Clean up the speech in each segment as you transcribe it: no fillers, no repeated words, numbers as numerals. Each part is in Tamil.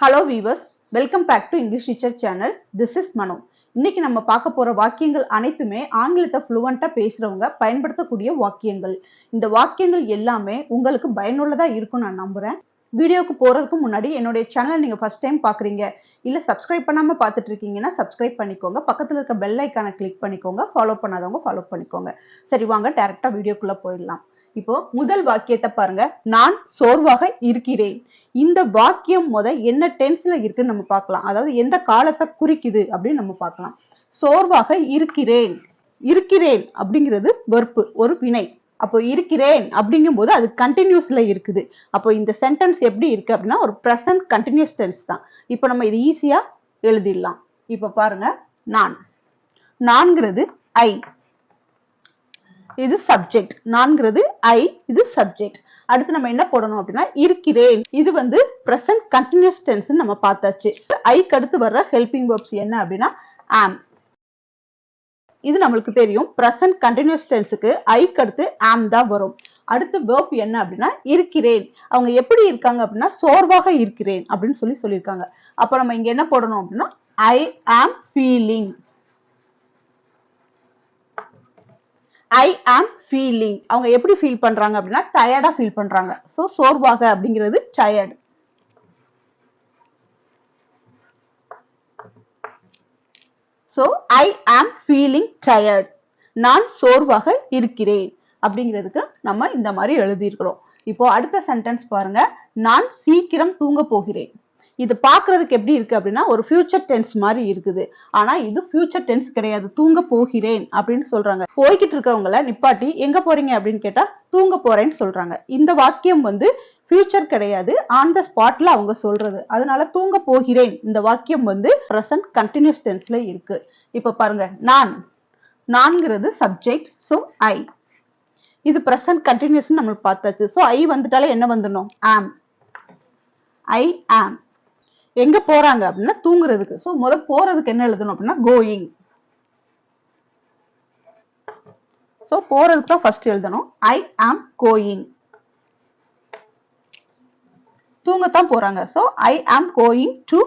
Hello viewers, welcome back to English Teacher channel. This is Manu. இன்னைக்கு நம்ம பார்க்க போற வாக்கியங்கள் அனைத்துமே ஆங்கிலத்தை ஃப்ளூவண்டா பேசுறவங்க பயன்படுத்தக்கூடிய வாக்கியங்கள். இந்த வாக்கியங்கள் எல்லாமே உங்களுக்கு பயனுள்ளதா இருக்கும் நான் நம்புறேன். வீடியோக்கு போறதுக்கு முன்னாடி என்னோட சேனலை நீங்க ஃபர்ஸ்ட் டைம் பாக்குறீங்க இல்ல சப்ஸ்கிரைப் பண்ணாம பார்த்துட்டு இருக்கீங்கன்னா சப்ஸ்கிரைப் பண்ணிக்கோங்க. பக்கத்துல இருக்க பெல் ஐகானை கிளிக் பண்ணிக்கோங்க. ஃபாலோ பண்ணாதவங்க ஃபாலோ பண்ணிக்கோங்க. சரி வாங்க டைரக்டா வீடியோக்குள்ள போயிடலாம். இப்போ முதல் வாக்கியத்தை பாருங்க. நான் சோர்வாக இருக்கிறேன். இந்த வாக்கியம் என்ன டென்ஸ்ல இருக்குன்னு நம்ம பார்க்கலாம். அதாவது எந்த காலத்தை குறிக்குது அப்படின்னு நம்ம பார்க்கலாம். சோர்வாக இருக்கிறேன். இருக்கிறேன் அப்படிங்கிறது வெர்ப், ஒரு வினை. அப்போ இருக்கிறேன் அப்படிங்கும் போது அது கண்டினியூஸ்ல இருக்குது. அப்போ இந்த சென்டென்ஸ் எப்படி இருக்கு அப்படின்னா ஒரு பிரசன்ட் கண்டினியூஸ் டென்ஸ் தான். இப்போ நம்ம இது ஈஸியா எழுதிடலாம். இப்போ பாருங்க, நான், நான்கிறது ஐ, இது சப்ஜெக்ட். நான்கிறது ஐ, இது சப்ஜெக்ட். அடுத்து நம்ம என்ன போடணும் அப்படின்னா இருக்கிறேன். இது பிரசன்ட் கண்டினியூஸ் டென்ஸ் நம்ம பார்த்தாச்சு. ஐக்கு அடுத்து வர்ற ஹெல்பிங் வெர்ப்ஸ் என்ன அப்படின்னா ஆம். இது நம்மளுக்கு தெரியும். பிரசன்ட் கண்டினியூஸ் டென்ஸுக்கு ஐக்கு அடுத்து ஆம் தான் வரும். அடுத்து வெர்ப் என்ன அப்படின்னா இருக்கிறேன். அவங்க எப்படி இருக்காங்க அப்படின்னா சோர்வாக இருக்கிறேன் அப்படின்னு சொல்லியிருக்காங்க. அப்ப நம்ம இங்க என்ன போடணும் அப்படின்னா ஐ am feeling. I am feeling. அவங்க எப்படி ஃபீல் பண்றாங்க அப்படின்னா டயர்டா ஃபீல் பண்றாங்க. சோ சோர்வாக அப்படிங்கிறது tired. So I am feeling tired. நான் சோர்வாக இருக்கிறேன் அப்படிங்கிறதுக்கு நம்ம இந்த மாதிரி எழுதியிருக்கிறோம். இப்போ அடுத்த சென்டென்ஸ் பாருங்க. நான் சீக்கிரம் தூங்க போகிறேன். இது பாக்குறதுக்கு எப்படி இருக்கு அப்படின்னா ஒரு ஃபியூச்சர் டென்ஸ் மாதிரி இருக்குது. ஆனா இது ஃபியூச்சர் டென்ஸ் கிடையாது. தூங்க போகிறேன் அப்படின்னு சொல்றாங்க. போய்கிட்டு இருக்கவங்கள நிப்பாட்டி எங்க போறீங்க அப்படின்னு கேட்டா தூங்க போறேன்னு சொல்றாங்க. இந்த வாக்கியம் ஃபியூச்சர் கிடையாது, ஆன் த ஸ்பாட்ல அவங்க சொல்றது. அதனால தூங்க போகிறேன் இந்த வாக்கியம் பிரசன்ட் கண்டினியூஸ் டென்ஸ்ல இருக்கு. இப்ப பாருங்க, நான், நான்கிறது சப்ஜெக்ட். சோ ஐ, இது பிரசன்ட் கண்டினியூஸ் நம்மளுக்கு பார்த்தாச்சு. சோ ஐ வந்துட்டாலே என்ன வந்துடணும் ஆம். ஐ ஆம். எங்க போறாங்க அப்படின்னா தூங்குறதுக்கு. சோ போறதுக்கு என்ன எழுதணும் அப்படின்னா கோயிங். சோ போறதுக்கு தான் ஃபர்ஸ்ட் எழுதணும். ஐ ஆம் கோயிங். தூங்கத்தான் போறாங்க. So I am going to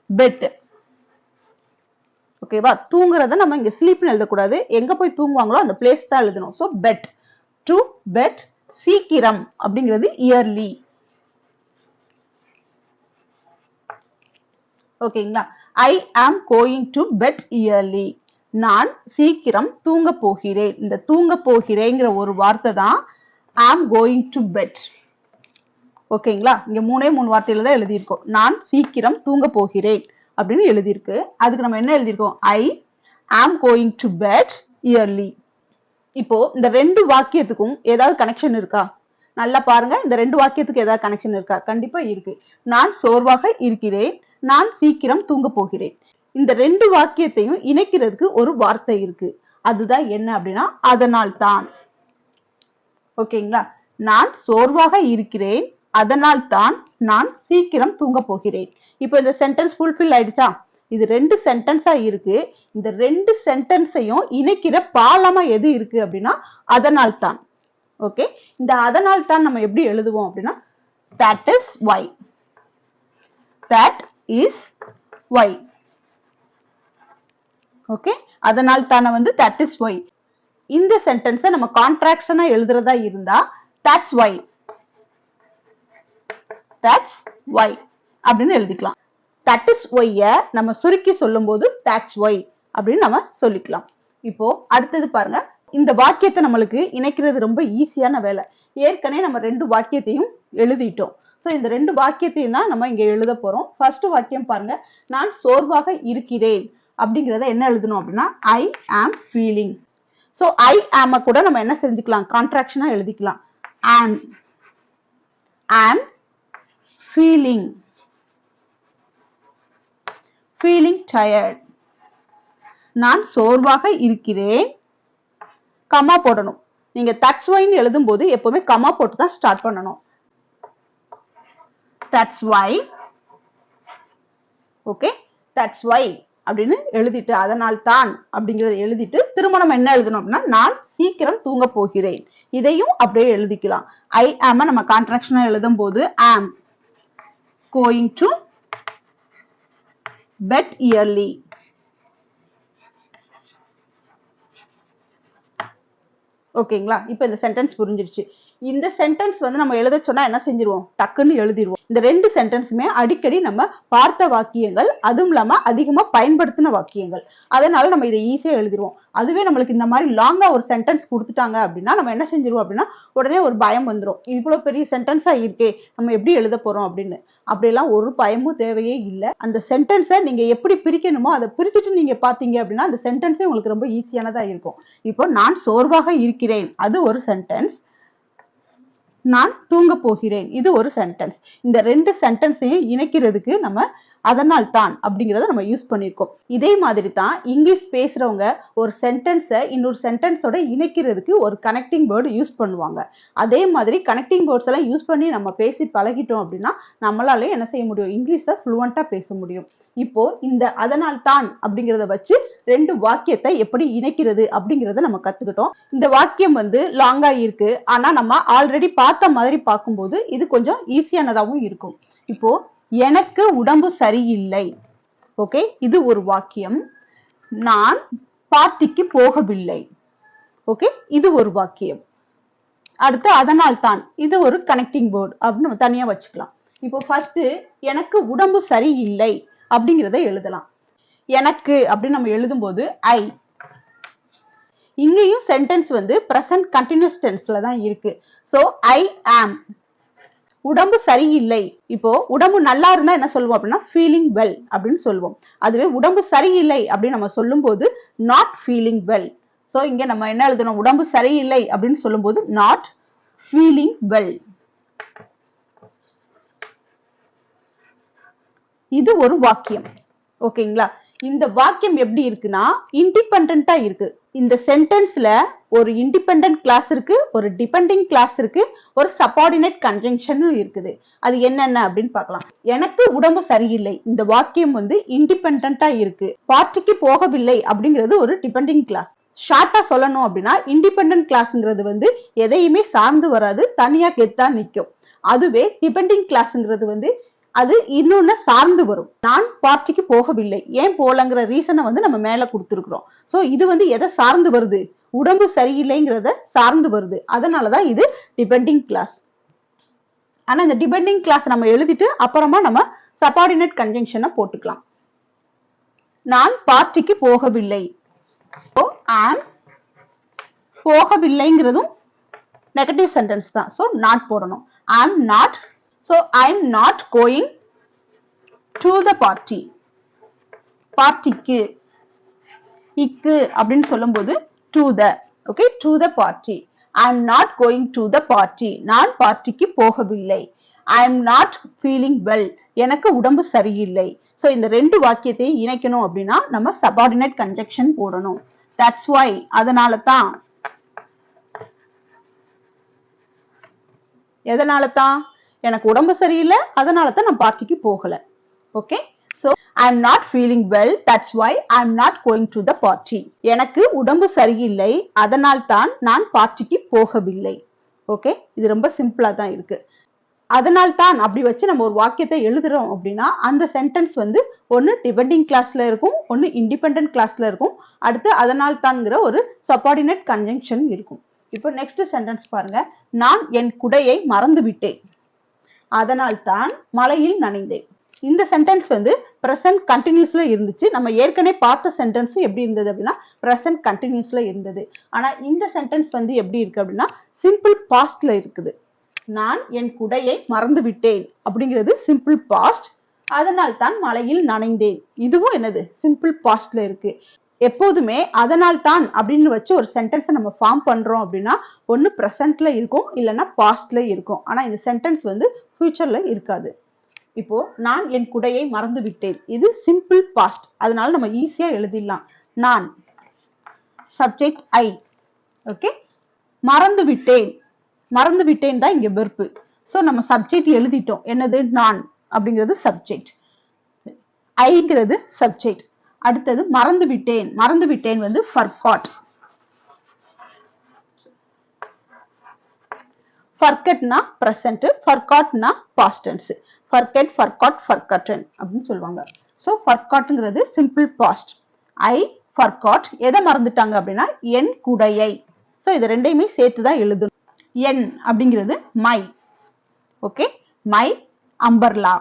bed. ஓகேவா? தூங்குறத நம்ம இங்க ஸ்லீப்னு எழுதக்கூடாது. எங்க போய் தூங்குவாங்களோ அந்த பிளேஸ் தான் எழுதணும். So bed, to bed. சீக்கிரம் அப்படிங்கிறது இயர்லி. ஓகேங்களா? ஐ am going to bed yearly. நான் சீக்கிரம் தூங்க போகிறேன். இந்த தூங்க போகிறேங்கிற ஒரு வார்த்தை தான் ஆம் கோயிங் டு பெட். ஓகேங்களா? இங்க மூணே வார்த்தையில தான் எழுதியிருக்கோம். நான் சீக்கிரம் தூங்க போகிறேன் அப்படின்னு எழுதியிருக்கு. அதுக்கு நம்ம என்ன எழுதியிருக்கோம்? ஐ am going to bed yearly. இப்போ இந்த ரெண்டு வாக்கியத்துக்கும் ஏதாவது கனெக்ஷன் இருக்கா? நல்லா பாருங்க. இந்த ரெண்டு வாக்கியத்துக்கு ஏதாவது கனெக்ஷன் இருக்கா? கண்டிப்பா இருக்கு. நான் சோர்வாக இருக்கிறேன், நான் சீக்கிரம் தூங்க போகிறேன். இந்த ரெண்டு வாக்கியத்தையும் இணைக்கிறதுக்கு ஒரு வார்த்தை இருக்கு. அதுதான் என்ன அப்படின்னா அதனால் தான். ஓகேங்களா? நான் சோர்வாக இருக்கிறேன், அதனால் தான் நான் சீக்கிரம் தூங்க போகிறேன். இப்போ இந்த சென்டென்ஸ் ஃபுல்ஃபில் ஆயிடுச்சா? இது ரெண்டு சென்டென்ஸா இருக்கு. இந்த ரெண்டு சென்டென்ஸையும் இணைக்கிற பாலமா எது இருக்கு அப்படின்னா அதனால் தான். ஓகே, இந்த அதனால் தான் நம்ம எப்படி எழுதுவோம் அப்படின்னா that is why. that is why. Okay, அதனால் தான that is why. இந்த சென்டென்ஸை நம்ம கான்ட்ராக்ஷனா எழுதுறதா இருந்தா that's why. that's why அப்படின்னு எழுதிக்கலாம். that is why நம்ம சுருக்கி சொல்லும்போது that's why அப்படின்னு நம்ம சொல்லிக்கலாம். இப்போ அடுத்தது பாருங்க. இந்த வாக்கியத்தை நம்மளுக்கு இணைக்கிறது ரொம்ப ஈஸியான வேலை. ஏற்கனவே நம்ம ரெண்டு வாக்கியத்தையும் எழுதிட்டோம். சோ இந்த ரெண்டு வாக்கியத்தையும் தான் நம்ம இங்க எழுத போறோம். ஃபர்ஸ்ட் வாக்கியம் பாருங்க. நான் சோர்வாக இருக்கிறேன் அப்படிங்கறத என்ன எழுதணும் அப்படின்னா ஐ ஆம் ஃபீலிங். சோ ஐ ஆம் கூட நம்ம என்ன செஞ்சுக்கலாம்? கான்ட்ராக்ஷனா எழுதிக்கலாம். ஆம், ஆம் ஃபீலிங், ஃபீலிங் டயர்ட். நான் சோர்வாக இருக்கிறேன், கமா போடணும். நீங்க that's why ன்னு எழுதும் போது எப்பவுமே கமா போட்டு தான் ஸ்டார்ட் பண்ணணும். that's why. Okay, that's why அப்படின்னு எழுதிட்டு அதனால் தான் அப்படிங்கறத எழுதிட்டு திரும்ப நம்ம என்ன எழுதணும் அப்படின்னா நான் சீக்கிரம் தூங்க போகிறேன். இதையும் அப்படியே எழுதிக்கலாம். ஐ ஆம் நம்ம கான்ட்ராக்ஷனா எழுதும் போது am going to bet yearly. ஓகேங்களா? இப்போ இந்த சென்டென்ஸ் புரிஞ்சிருச்சு. இந்த சென்டென்ஸ் வந்து நம்ம எழுத சொன்னா என்ன செஞ்சிருவோம்? டக்குன்னு எழுதிடுவோம். இந்த ரெண்டு சென்டென்ஸுமே அடிக்கடி நம்ம பார்த்த வாக்கியங்கள், அதுவும் இல்லாம அதிகமா பயன்படுத்தின வாக்கியங்கள். அதனால நம்ம இதை ஈஸியா எழுதிடுவோம். அதுவே நம்மளுக்கு இந்த மாதிரி லாங்கா ஒரு சென்டென்ஸ் கொடுத்துட்டாங்க அப்படின்னா நம்ம என்ன செஞ்சிருவோம் அப்படின்னா உடனே ஒரு பயம் வந்துடும். இவ்வளவு பெரிய சென்டென்ஸா இருக்கே, நம்ம எப்படி எழுத போறோம் அப்படின்னு. அப்படியெல்லாம் ஒரு பயமும் தேவையே இல்லை. அந்த சென்டென்ஸை நீங்க எப்படி பிரிக்கணுமோ அதை பிரிச்சுட்டு நீங்க பாத்தீங்க அப்படின்னா அந்த சென்டென்ஸே உங்களுக்கு ரொம்ப ஈஸியானதா இருக்கும். இப்போ நான் சோர்வாக இருக்கிறேன், அது ஒரு சென்டென்ஸ். நான் தூங்க போகிறேன், இது ஒரு சென்டென்ஸ். இந்த ரெண்டு சென்டென்ஸையும் இணைக்கிறதுக்கு நம்ம அதனால் தான் அப்படிங்கறத நம்ம யூஸ் பண்ணிருக்கோம். இதே மாதிரி தான் இங்கிலீஷ் பேசுறவங்க ஒரு சென்டென்ஸை இன்னொரு சென்டென்ஸோட இணைக்கிறதுக்கு ஒரு கனெக்டிங் வேர்டு யூஸ் பண்ணுவாங்க. அதே மாதிரி கனெக்டிங் வேர்ட்ஸ் எல்லாம் யூஸ் பண்ணி நம்ம பேசி பழகிட்டோம் அப்படின்னா நம்மளால என்ன செய்ய முடியும்? இங்கிலீஷை ஃப்ளூவெண்டா பேச முடியும். இப்போ இந்த அதனால் தான் அப்படிங்கறத வச்சு ரெண்டு வாக்கியத்தை எப்படி இணைக்கிறது அப்படிங்கறத நம்ம கத்துக்கிட்டோம். இந்த வாக்கியம் வந்து லாங்கா இருக்கு, ஆனா நம்ம ஆல்ரெடி பார்த்த மாதிரி பார்க்கும்போது இது கொஞ்சம் ஈஸியானதாகவும் இருக்கும். இப்போ எனக்கு உடம்பு சரியில்லை, ஓகே, இது ஒரு வாக்கியம். நான் பார்ட்டிக்கு போகவில்லை, ஓகே, இது ஒரு வாக்கியம். அடுத்து அதனால் தான், இது ஒரு கனெக்டிங் வேர்ட் அப்படின்னு நம்ம தனியா வச்சுக்கலாம். இப்போ ஃபர்ஸ்ட் எனக்கு உடம்பு சரியில்லை அப்படிங்கிறத எழுதலாம். எனக்கு அப்படின்னு நம்ம எழுதும் போது ஐ. இங்கேயும் சென்டென்ஸ் வந்து பிரசன்ட் கண்டினியூஸ் டென்ஸ்ல தான் இருக்கு. சோ ஐ ஆம். உடம்பு சரியில்லை, இப்போ உடம்பு நல்லா இருந்தா என்ன சொல்லுவோம் அப்படின்னா ஃபீலிங் வெல் அப்படின்னு சொல்லுவோம். அதுவே உடம்பு சரியில்லை அப்படின்னு நம்ம சொல்லும் போது நாட் ஃபீலிங் வெல். சோ இங்க நம்ம என்ன எழுதணும்? உடம்பு சரியில்லை அப்படின்னு சொல்லும் போது நாட் ஃபீலிங் வெல். இது ஒரு வாக்கியம். ஓகேங்களா? இந்த வாக்கியம் எப்படி இருக்குன்னா இண்டிபெண்டா இருக்கு. இந்த சென்டென்ஸ்ல ஒரு இண்டிபெண்டன்ட் கிளாஸ் இருக்கு, ஒரு டிபெண்டிங் கிளாஸ் இருக்கு, ஒரு சபார்டினேட் கன்ஜங்ஷனும் இருக்குது. அது என்னென்ன அப்படின்னு பார்க்கலாம். எனக்கு உடம்பு சரியில்லை, இந்த வாக்கியம் வந்து இண்டிபெண்டா இருக்கு. பார்ட்டிக்கு போகவில்லை அப்படிங்கிறது ஒரு டிபெண்டிங் கிளாஸ். ஷார்ட்டா சொல்லணும் அப்படின்னா இண்டிபெண்டன்ட் கிளாஸ்ங்கிறது வந்து எதையுமே சார்ந்து வராது, தனியா கெத்தா நிற்கும். அதுவே டிபெண்டிங் கிளாஸ்ங்கிறது வந்து அது இன்னொன்னு சார்ந்து வரும். நான் பார்ட்டிக்கு போகவில்லை, ஏன் போலங்கிற ரீசனை வந்து நம்ம மேல கொடுத்துருக்கிறோம். சோ இது வந்து எதை சார்ந்து வருது? உடம்பு சரியில்லைங்கிறத சார்ந்து வருது. அதனாலதான் இது டிபெண்டிங் கிளாஸ். ஆனா இந்த டிபெண்டிங் கிளாஸ் நம்ம எழுதிட்டு அப்புறமா நம்ம சபார்டினேட் கன்ஜங்ஷனை போட்டுக்கலாம். நான் பார்ட்டிக்கு போகவில்லை, போகவில்லைங்கிறதும் நெகட்டிவ் சென்டென்ஸ் தான். சோ நாட் போடணும். I am not, so I am not going to the party. பார்ட்டிக்கு இக்கு அப்படின்னு சொல்லும்போது to the, okay, to the party. I am not going to the party. நான் பார்ட்டிக்கு போகவில்லை. I am not feeling well. எனக்கு உடம்பு சரியில்லை. சோ இந்த ரெண்டு வாக்கியத்தை இணைக்கணும் அப்படின்னா நம்ம சபார்டினேட் கன்ஜங்ஷன் போடணும். That's why, அதனால தான். எதனால தான்? எனக்கு உடம்பு சரியில்லை, அதனால தான் நான் பார்ட்டிக்கு போகல. Okay, so I am not feeling well, that's why I am not going to the party. எனக்கு உடம்பு சரியில்லை, அதனால் தான் நான் பார்ட்டிக்கு போகவில்லை. ஓகே, இது ரொம்ப சிம்பிளா தான் இருக்கு. அதனால் தான் அப்படி வச்சு நம்ம ஒரு வாக்கியத்தை எழுதுறோம் அப்படின்னா அந்த சென்டென்ஸ் வந்து ஒன்னு டிபெண்டிங் கிளாஸ்ல இருக்கும், ஒன்னு இண்டிபெண்டன்ட் கிளாஸ்ல இருக்கும். அடுத்து அதனால் தான்ங்கிற ஒரு சபார்டினேட் கன்ஜங்ஷன் இருக்கும். இப்போ நெக்ஸ்ட் சென்டென்ஸ் பாருங்க. நான் என் குடையை மறந்து விட்டேன், அதனால் தான் மழையில் நனைந்தேன். இந்த சென்டென்ஸ் வந்து பிரசன்ட் கண்டினியூஸ்ல இருந்துச்சு. நம்ம ஏற்கனவே பார்த்த சென்டென்ஸ் எப்படி இருந்தது அப்படின்னா பிரசன்ட் கண்டினியூஸ்ல இருந்தது. ஆனா இந்த சென்டென்ஸ் வந்து எப்படி இருக்கு அப்படின்னா சிம்பிள் பாஸ்ட்ல இருக்குது. நான் என் குடையை மறந்து விட்டேன் அப்படிங்கிறது சிம்பிள் பாஸ்ட், அதனால் தான் மழையில் நனைந்தேன். இதுவும் என்னது? சிம்பிள் பாஸ்ட்ல இருக்கு. எப்போதுமே அதனால் தான் அப்படின்னு வச்சு ஒரு சென்டென்ஸை நம்ம ஃபார்ம் பண்றோம் அப்படின்னா ஒன்னு பிரசன்ட்ல இருக்கும், இல்லைன்னா பாஸ்ட்ல இருக்கும். ஆனா இந்த சென்டென்ஸ் வந்து ஃபியூச்சர்ல இருக்காது. இப்போ நான் என் குடையை மறந்து விட்டேன், இது சிம்பிள் பாஸ்ட், அதனால நம்ம ஈஸியா எழுதிடலாம். நான் சப்ஜெக்ட் ஐ, ஓகே, மறந்து விட்டேன், மறந்து விட்டேன் தான் இங்க வெர்பு. சோ நம்ம சப்ஜெக்ட் எழுதிட்டோம். என்னது? நான் அப்படிங்கிறது சப்ஜெக்ட், ஐங்கிறது சப்ஜெக்ட். அடுத்தது மறந்து விட்டேன், மறந்து விட்டேன் வந்து forgot. forgetனா present, forgotனா past tense. forget, forgot, forgotten அப்படின்னு சொல்லுவாங்க. ஸோ ஃபர்காட்ங்கிறது சிம்பிள் பாஸ்ட். ஐ ஃபர்காட் எதை மறந்துட்டாங்க அப்படின்னா என் குடையை. ஸோ இது ரெண்டையுமே சேர்த்து தான் எழுதணும். என் அப்படிங்கிறது my. Okay, my umbrella.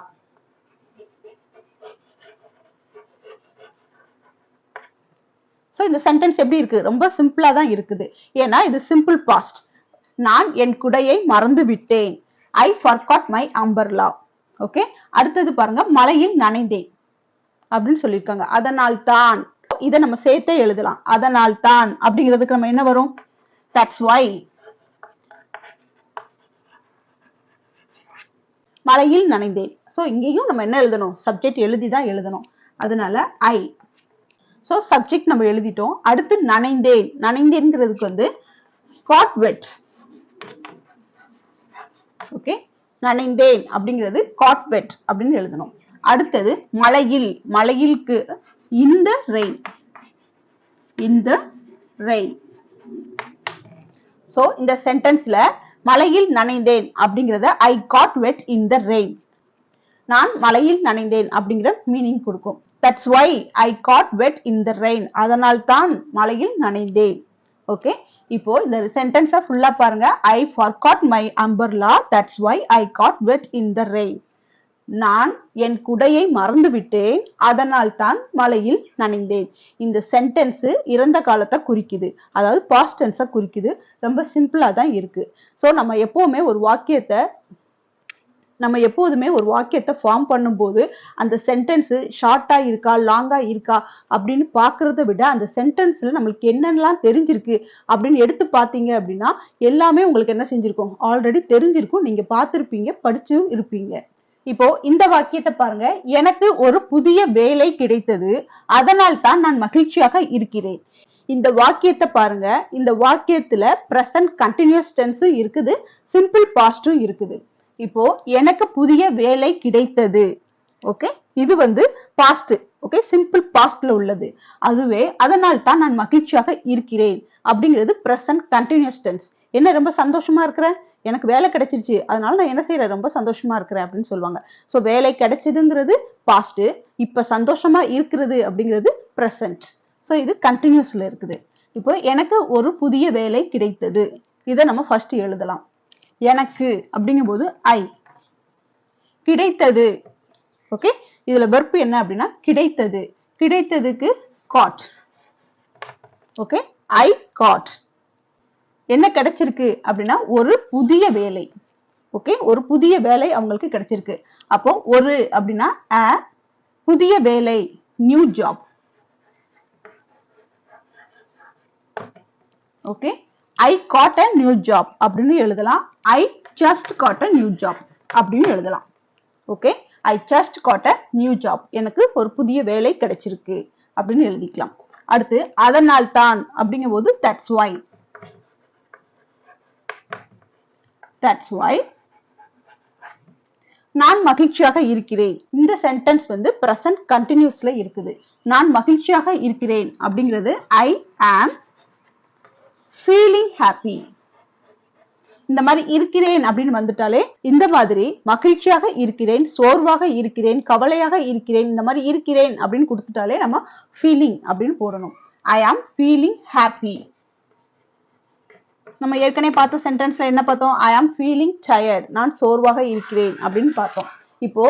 So இந்த சென்டென்ஸ் எப்படி இருக்கு? ரொம்ப சிம்பிளா தான் இருக்குது. ஏன்னா இது சிம்பிள் பாஸ்ட். நான் என் குடையை மறந்து விட்டேன். ஐ ஃபர்காட் மை அம்பர்லா. ஓகே, அடுத்தது பாருங்க, மழையில் நனைந்தேன் அப்படின்னு சொல்லியிருக்காங்க. அதனால் தான், இதை நம்ம சேர்த்தே எழுதலாம். அதனால் தான் அப்படிங்கிறதுக்கு நம்ம என்ன வரும்? That's why. மழையில் நனைந்தேன். ஸோ இங்கேயும் நம்ம என்ன எழுதணும்? சப்ஜெக்ட் எழுதி தான் எழுதணும். அதனால ஐ. ஸோ சப்ஜெக்ட் நம்ம எழுதிட்டோம். அடுத்து நனைந்தேன். நனைந்தேன்ங்கிறதுக்கு வந்து காட் வெட். ஓகே, நனைந்தேன் அப்படிங்கிறது காட் வெட் அப்படின்னு எழுதணும். அடுத்தது மழையில். மழையிலுக்கு இந்த ரெயின். இந்த ரெயின். சோ இந்த சென்டென்ஸ்ல மழையில் நனைந்தேன் அப்படிங்கறத ஐ got wet in the rain. நான் மழையில் நனைந்தேன் அப்படிங்கிற மீனிங் கொடுக்கும். That's why I got wet in the rain. அதனால் தான் மழையில் நனைந்தேன். ஓகே, இப்போ இந்த சென்டென்ஸை ஃபுல்லா பாருங்க. I forgot my umbrella. That's why I got wet in the rain. நான் என் குடையை மறந்து விட்டேன், அதனால் தான் மழையில் நனைந்தேன். இந்த சென்டென்ஸ் இறந்த காலத்தை குறிக்குது, அதாவது பாஸ்ட் டென்ஸை குறிக்குது. ரொம்ப சிம்பிளா தான் இருக்கு. ஸோ நம்ம எப்பவுமே ஒரு வாக்கியத்தை ஃபார்ம் பண்ணும்போது அந்த சென்டென்ஸ் ஷார்ட்டா இருக்கா லாங்கா இருக்கா அப்படின்னு பாக்குறத விட அந்த சென்டென்ஸ்ல நம்மளுக்கு என்னென்னலாம் தெரிஞ்சிருக்கு அப்படின்னு எடுத்து பார்த்தீங்க அப்படின்னா எல்லாமே உங்களுக்கு என்ன செஞ்சிருக்கும்? ஆல்ரெடி தெரிஞ்சிருக்கும். நீங்க பார்த்திருப்பீங்க, படிச்சும் இருப்பீங்க. இப்போ இந்த வாக்கியத்தை பாருங்க. எனக்கு ஒரு புதிய வேலை கிடைத்தது, அதனால் தான் நான் மகிழ்ச்சியாக இருக்கிறேன். இந்த வாக்கியத்தை பாருங்க. இந்த வாக்கியத்துல பிரசன்ட் கண்டினியூஸ் டென்ஸும் இருக்குது, சிம்பிள் பாஸ்டும் இருக்குது. இப்போ எனக்கு புதிய வேலை கிடைத்தது. ஓகே, இது வந்து பாஸ்ட். ஓகே, சிம்பிள் பாஸ்ட்ல உள்ளது. அதுவே அதனால் தான் நான் மகிழ்ச்சியாக இருக்கிறேன் அப்படிங்கிறது பிரசன்ட் கண்டினியூஸ் டென்ஸ். என்ன ரொம்ப சந்தோஷமா இருக்கிறேன், எனக்கு வேலை கிடைச்சிருச்சு, அதனால நான் என்ன செய்யறேன், ரொம்ப சந்தோஷமா இருக்கிறேன் அப்படின்னு சொல்லுவாங்க. ஸோ வேலை கிடைச்சதுங்கிறது பாஸ்ட், இப்ப சந்தோஷமா இருக்கிறது அப்படிங்கிறது பிரசன்ட். ஸோ இது கண்டினியூஸ்ல இருக்குது. இப்போ எனக்கு ஒரு புதிய வேலை கிடைத்தது, இதை நம்ம ஃபர்ஸ்ட் எழுதலாம். எனக்கு அப்படிங்கும் போது ஐ. கிடைத்தது. ஓகே, இதுல வெர்ப் என்ன அப்படின்னா கிடைத்தது. கிடைத்ததுக்கு காட். Okay, I got. என்ன கிடைச்சிருக்கு அப்படின்னா ஒரு புதிய வேலை. ஓகே, ஒரு புதிய வேலை அவங்களுக்கு கிடைச்சிருக்கு. அப்போ ஒரு அப்படின்னா புதிய வேலை, new job. Okay, I got a new job அப்படின்னு எழுதலாம். ஐ just got a new job அப்படின்னு எழுதலாம். Okay, I just got a new job. எனக்கு ஒரு புதிய வேலை கிடைச்சிருக்கு அப்படின்னு எழுதிக்கலாம். அடுத்து அதனால் தான் அப்படிங்கும் போது தட்ஸ் வை. That's why நான் மகிழ்ச்சியாக இருக்கிறேன். இந்த சென்டென்ஸ் வந்து பிரசன்ட் கண்டினியூஸ்ல இருக்குது. நான் மகிழ்ச்சியாக இருக்கிறேன் அப்படிங்கிறது ஐ ஆம் ஃபீலிங் ஹாப்பி. இந்த மாதிரி இருக்கிறேன் அப்படின்னு வந்துட்டாலே இந்த மாதிரி மகிழ்ச்சியாக இருக்கிறேன், சோர்வாக இருக்கிறேன், கவலையாக இருக்கிறேன், இந்த மாதிரி இருக்கிறேன் அப்படின்னு கொடுத்துட்டாலே நம்ம ஃபீலிங் அப்படின்னு போடணும். ஐ ஆம் ஃபீலிங் ஹாப்பி. நம்ம ஏற்கனவே பார்த்த சென்டென்ஸ்ல என்ன பார்த்தோம்? ஐ ஆம் ஃபீலிங் டயர்ட். நான் சோர்வாக இருக்கிறேன் அப்படின்னு பார்த்தோம். இப்போ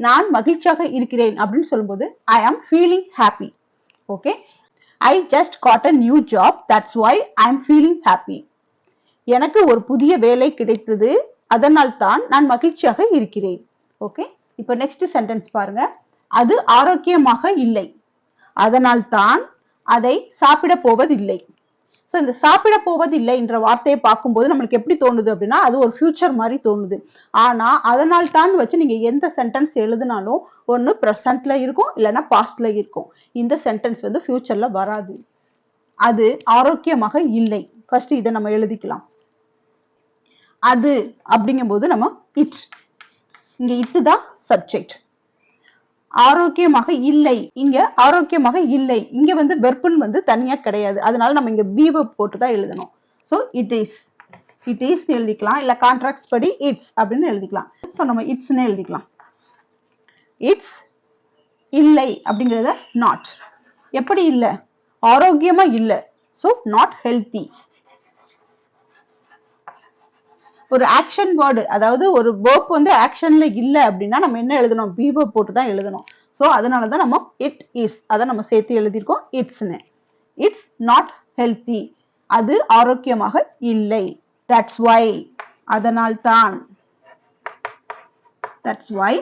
நான் மகிழ்ச்சியாக இருக்கிறேன் அப்படின்னு சொல்லும்போது I am feeling happy. Okay, I just got a new job. That's why I am feeling happy. எனக்கு ஒரு புதிய வேலை கிடைத்தது, அதனால் தான் நான் மகிழ்ச்சியாக இருக்கிறேன். ஓகே, இப்போ நெக்ஸ்ட் சென்டென்ஸ் பாருங்க. அது ஆரோக்கியமாக இல்லை, அதனால் தான் அதை சாப்பிட போவதில்லை. ஸோ இந்த சாப்பிட போவதில்லை என்ற வார்த்தையை பார்க்கும்போது நம்மளுக்கு எப்படி தோணுது அப்படின்னா அது ஒரு ஃபியூச்சர் மாதிரி தோணுது. ஆனா அதனால் தான் வச்சு நீங்க எந்த சென்டென்ஸ் எழுதினாலும் ஒன்னு ப்ரெசன்ட்ல இருக்கும், இல்லைன்னா பாஸ்ட்ல இருக்கும். இந்த சென்டென்ஸ் வந்து ஃபியூச்சர்ல வராது. அது ஆரோக்கியமாக இல்லை. ஃபர்ஸ்ட் இதை நம்ம எழுதிக்கலாம். அது அப்படிங்கும் போது நம்ம இட், இங்க இட்டு தான் சப்ஜெக்ட். ஆரோக்கியமாக இல்லை, இங்க ஆரோக்கியமாக இல்லை, இங்க வந்து வெர்பன் வந்து தனியா கிடையாது. அதனால நம்ம இங்க பி வெர்ப் போட்டு தான் எழுதணும். So it is, it is எழுதிக்கலாம், இல்ல கான்ட்ராக்ட்ஸ் படி இட்ஸ் அப்படின்னு எழுதிக்கலாம். ஸோ நம்ம இட்ஸ்ன்னு எழுதிக்கலாம். இட்ஸ் இல்லை அப்படிங்கிறத நாட். எப்படி இல்லை? ஆரோக்கியமா இல்லை. So not healthy. ஒரு ஆக்ஷன் வேர்டு, அதாவது ஒரு வேர்ப் வந்து ஆக்ஷன்ல இல்லை அப்படின்னா நம்ம என்ன எழுதணும்? பி வேர்ப் போட்டு தான் எழுதணும். ஸோ அதனால தான் நம்ம இட் இஸ் அதை நம்ம சேர்த்து எழுதியிருக்கோம் இட்ஸ்னு. It's not healthy. அது ஆரோக்கியமாக இல்லை. தட்ஸ் வை, அதனால்தான். That's why.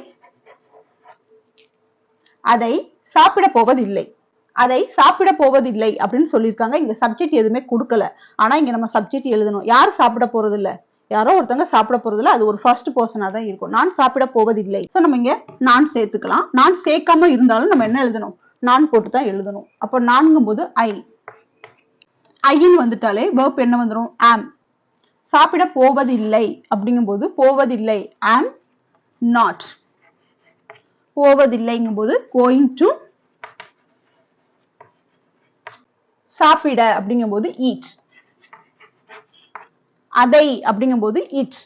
அதை சாப்பிட போவதில்லை. அதை சாப்பிட போவதில்லை அப்படின்னு சொல்லியிருக்காங்க. இங்க சப்ஜெக்ட் எதுவுமே கொடுக்கல. ஆனா இங்க நம்ம சப்ஜெக்ட் எழுதணும். யார் சாப்பிட போறது இல்ல? யாரோ ஒருத்தவங்க சாப்பிட போறது இல்ல. அது ஒரு ஃபர்ஸ்ட் பர்சனா தான் இருக்கும். நான் சாப்பிட போவதில்லை. சோ நம்ம இங்க நான் சேர்த்துக்கலாம். நான் சேர்க்காம இருந்தாலும் நம்ம என்ன எழுதணும்? நான் போட்டு தான் எழுதணும். அப்போ நான்கும் போது ஐ. ஐன்னு வந்துட்டாலே verb என்ன வந்துடும்? ஆம். சாப்பிட போவதில்லை அப்படிங்கும் போது போவதில்லை ஆம் நாட். போவதில்லைங்கும் போது கோயிங் டு. சாப்பிட அப்படிங்கும் போது ஈட். அதை அப்படிங்கும் போது இட்.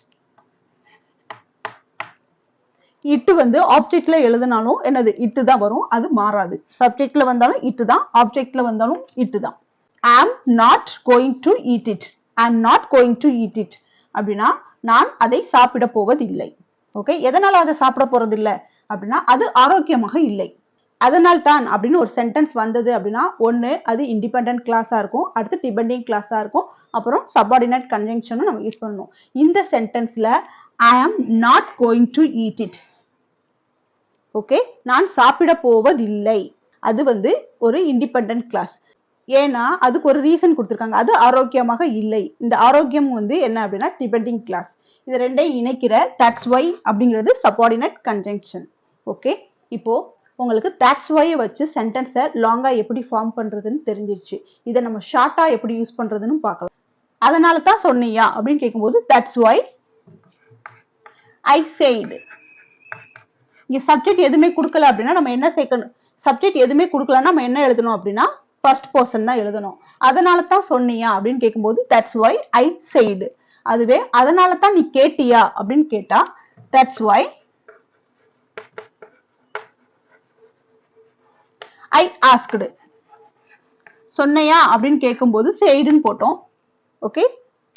இட்டு வந்து ஆப்ஜெக்ட்ல எழுதினாலும் என்னது? இட்டு தான் வரும். அது மாறாது. சப்ஜெக்ட்ல வந்தாலும் இட்டு தான், ஆப்ஜெக்ட்ல வந்தாலும் இட்டு தான். am not going to eat it. am not going to eat it அப்படின்னா நான் அதை சாப்பிட போவதில்லை. ஓகே, எதனால அதை சாப்பிட போறதில்லை அப்படின்னா அது ஆரோக்கியமாக இல்லை. அதனால் தான் அப்படின்னு ஒரு சென்டென்ஸ் வந்தது அப்படின்னா ஒன்று அது இண்டிபெண்டன்ட் கிளாஸாக இருக்கும், அடுத்து டிபெண்டிங் கிளாஸாக இருக்கும், அப்புறம் சப்பார்டினேட் கன்ஜங்ஷனும் நம்ம யூஸ் பண்ணணும். இந்த சென்டென்ஸ்ல I am not going to eat it. Okay, நான் சாப்பிட போவதில்லை. அது வந்து ஒரு இண்டிபெண்டன்ட் கிளாஸ். ஏன்னா அதுக்கு ஒரு ரீசன் கொடுத்துருக்காங்க. அது ஆரோக்கியமாக இல்லை. இந்த ஆரோக்கியம் வந்து என்ன அப்படின்னா டிபெண்டிங் கிளாஸ். இது ரெண்டையும் இணைக்கிற தட்ஸ் வை அப்படிங்கிறது சப்பார்டினேட் கன்ஜங்ஷன். ஓகே, இப்போ உங்களுக்கு தட்ஸ் வை வச்சு சென்டென்ஸை லாங்கா எப்படி ஃபார்ம் பண்றதுன்னு தெரிஞ்சிருச்சு. இதை நம்ம ஷார்ட்டா எப்படி யூஸ் பண்றதுன்னு பார்க்கலாம். அதனால தான் சொன்னியா அப்படின்னு கேட்கும்போது தட்ஸ் வை ஐ said. இங்க சப்ஜெக்ட் எதுவுமே கொடுக்கல அப்படின்னா நம்ம என்ன சேர்க்கணும்? சப்ஜெக்ட் எதுவுமே கொடுக்கலன்னா நம்ம என்ன எழுதணும் அப்படின்னா ஃபர்ஸ்ட் பர்சன் தான் எழுதணும். அதனால தான் சொன்னியா அப்படின்னு கேட்கும்போது தட்ஸ் வை ஐ said. அதுவே அதனால தான் நீ கேட்டியா அப்படின்னு கேட்டா தட்ஸ் வை ஐ asked. சொன்னையா அப்படின்னு கேட்கும்போது saidன்னு போட்டோம். ஓகே,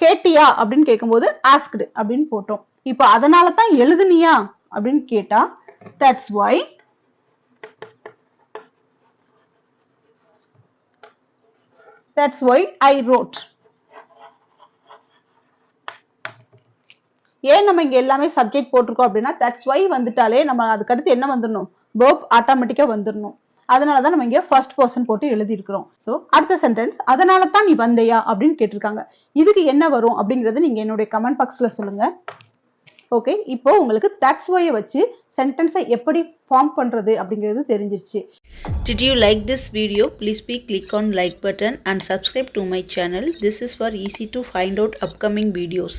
கேட்டியா அப்படின்னு கேட்கும்போது asked அப்படின்னு போட்டோம். இப்போ அதனால தான் எழுதுனியா அப்படின்னு கேட்டா தட்ஸ் வை I wrote. ஏன் நம்ம இங்க எல்லாமே சப்ஜெக்ட் போட்டிருக்கோம் அப்படின்னா தட்ஸ் வை வந்துட்டாலே நம்ம அதுக்கு அடுத்து என்ன வந்துடணும்? verb ஆட்டோமேட்டிக்கா வந்துடணும். அதனாலதான் நம்ம இங்க ஃபர்ஸ்ட் பர்சன் போட்டு எழுதி இருக்கிறோம். சோ அடுத்த சென்டென்ஸ் அதனால தான் நீ வந்தையா அப்படின்னு கேட்டிருக்காங்க. இதுக்கு என்ன வரும் அப்படிங்கறது நீங்க என்னுடைய கமெண்ட் பாக்ஸ்ல சொல்லுங்க. ஓகே, இப்போ உங்களுக்கு தட்ஸ் வை வச்சு சென்டென்ஸை எப்படி ஃபார்ம் பண்றது அப்படிங்கிறது தெரிஞ்சிருச்சு. Did you like this video? Please click on like button and subscribe to my channel. This is for easy to find out upcoming videos.